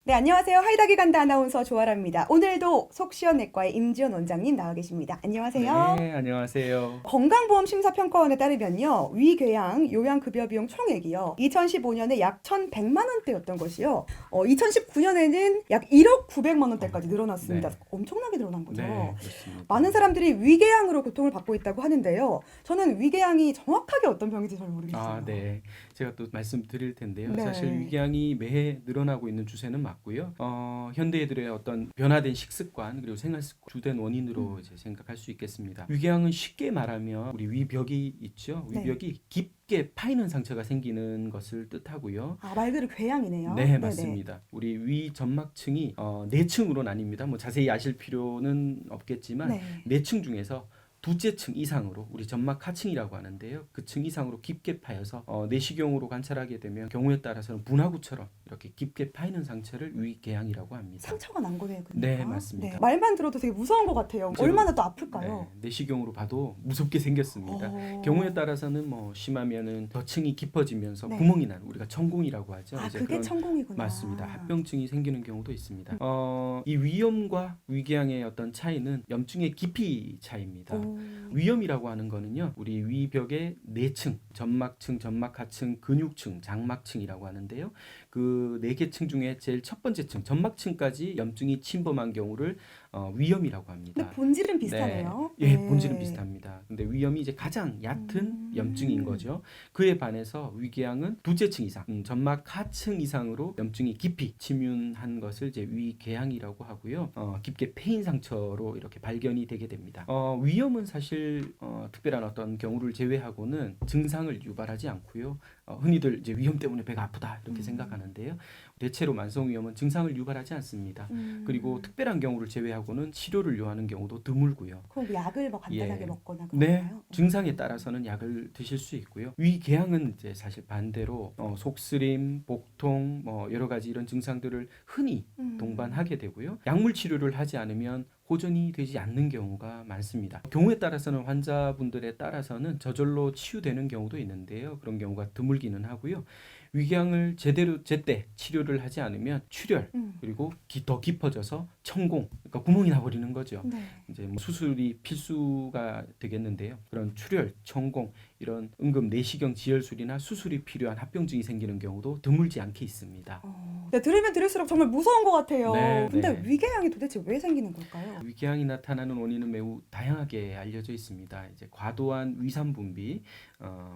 네, 안녕하세요. 하이닥이 간다 아나운서 조아라입니다. 오늘도 속시원내과의 임지연 원장님 나와 계십니다. 안녕하세요. 네, 안녕하세요. 건강보험심사평가원에 따르면요, 위궤양 요양급여 비용 총액이요, 2015년에 약 1,100만 원대였던 것이요, 2019년에는 약 1억 900만 원대까지 늘어났습니다. 네. 엄청나게 늘어난 거죠. 네, 그렇습니다. 많은 사람들이 위궤양으로 고통을 받고 있다고 하는데요. 저는 위궤양이 정확하게 어떤 병인지 잘 모르겠어요. 네. 제가 또 말씀드릴 텐데요. 네. 사실 위궤양이 매해 늘어나고 있는 추세는 맞고요. 현대인들의 어떤 변화된 식습관 그리고 생활습관 주된 원인으로 이제 생각할 수 있겠습니다. 위궤양은 쉽게 말하면 우리 위벽이 있죠. 네. 위벽이 깊게 파이는 상처가 생기는 것을 뜻하고요. 말 그대로 궤양이네요. 네, 네네. 맞습니다. 우리 위 점막층이 네 층으로 나뉩니다. 뭐 자세히 아실 필요는 없겠지만 네. 네 층 중에서 두째 층 이상으로 우리 점막 하층이라고 하는데요. 그 층 이상으로 깊게 파여서 내시경으로 관찰하게 되면 경우에 따라서는 분화구처럼 이렇게 깊게 파이는 상처를 위궤양이라고 합니다. 상처가 난 거네요. 그러니까. 네, 맞습니다. 네. 말만 들어도 되게 무서운 것 같아요. 제가- 얼마나 또 아플까요? 네, 내시경으로 봐도 무섭게 생겼습니다. 경우에 따라서는 뭐 심하면은 더 층이 깊어지면서 네. 구멍이 나는 우리가 천공이라고 하죠. 이제 그게 그런 천공이구나. 맞습니다. 합병증이 생기는 경우도 있습니다. 이 위염과 위궤양의 어떤 차이는 염증의 깊이 차이입니다. 위염이라고 하는 거는요, 우리 위벽의 네 층, 점막층, 점막하층, 근육층, 장막층이라고 하는데요. 그 네 개 층 중에 제일 첫 번째 층, 점막층까지 염증이 침범한 경우를 위염이라고 합니다. 근데 본질은 비슷하네요. 예, 네. 본질은 비슷합니다. 근데 위염이 이제 가장 얕은 염증인 거죠. 그에 반해서 위궤양은 두째 층 이상, 점막 하층 이상으로 염증이 깊이 침윤한 것을 이제 위궤양이라고 하고요. 깊게 패인 상처로 이렇게 발견이 되게 됩니다. 위염은 사실 특별한 어떤 경우를 제외하고는 증상을 유발하지 않고요. 흔히들 이제 위염 때문에 배가 아프다 이렇게 생각하는데요. 대체로 만성 위염은 증상을 유발하지 않습니다. 그리고 특별한 경우를 제외하고는 치료를 요하는 경우도 드물고요. 그럼 뭐 약을 뭐 간단하게 예. 먹거나 네, 그런가요? 증상에 따라서는 약을 드실 수 있고요. 위궤양은 이제 사실 반대로 속쓰림, 복통, 뭐 여러 가지 이런 증상들을 흔히 동반하게 되고요. 약물 치료를 하지 않으면 호전이 되지 않는 경우가 많습니다. 경우에 따라서는 환자분들에 따라서는 저절로 치유되는 경우도 있는데요. 그런 경우가 드물기는 하고요. 위궤양을 제때 치료를 하지 않으면 출혈 그리고 더 깊어져서 천공, 그러니까 구멍이 나버리는 거죠. 네. 이제 뭐 수술이 필수가 되겠는데요. 그런 출혈, 천공 이런 응급 내시경 지혈술이나 수술이 필요한 합병증이 생기는 경우도 드물지 않게 있습니다. 네, 들으면 들을수록 정말 무서운 것 같아요. 네, 근데 네. 위궤양이 도대체 왜 생기는 걸까요? 위궤양이 나타나는 원인은 매우 다양하게 알려져 있습니다. 이제 과도한 위산 분비,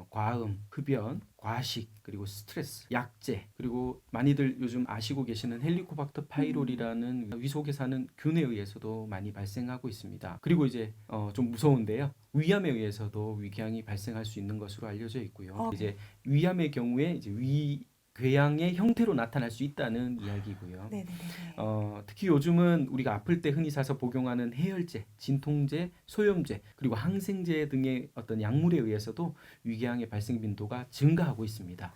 과음, 흡연, 과식, 그리고 스트레스, 약제, 그리고 많이들 요즘 아시고 계시는 헬리코박터 파이로리라는 위 속에 사는 균에 의해서도 많이 발생하고 있습니다. 그리고 이제 좀 무서운데요. 위암에 의해서도 위궤양이 발생할 수 있는 것으로 알려져 있고요. 이제 위암의 경우에 이제 궤양의 형태로 나타날 수 있다는 이야기고요. 네네네. 특히 요즘은 우리가 아플 때 흔히 사서 복용하는 해열제, 진통제, 소염제, 그리고 항생제 등의 어떤 약물에 의해서도 위궤양의 발생 빈도가 증가하고 있습니다.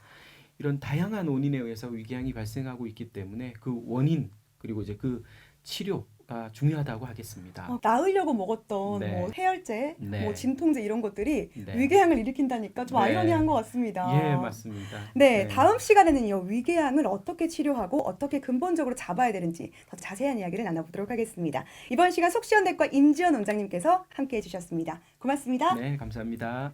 이런 다양한 원인에 의해서 위궤양이 발생하고 있기 때문에 그 원인 그리고 이제 그 치료가 중요하다고 하겠습니다. 나으려고 먹었던 네. 뭐 해열제, 네. 뭐 진통제 이런 것들이 네. 위궤양을 일으킨다니까 좀 네. 아이러니한 것 같습니다. 예, 맞습니다. 네, 다음 시간에는요, 위궤양을 어떻게 치료하고 어떻게 근본적으로 잡아야 되는지 더 자세한 이야기를 나눠보도록 하겠습니다. 이번 시간 속시원내과 임지연 원장님께서 함께해 주셨습니다. 고맙습니다. 네, 감사합니다.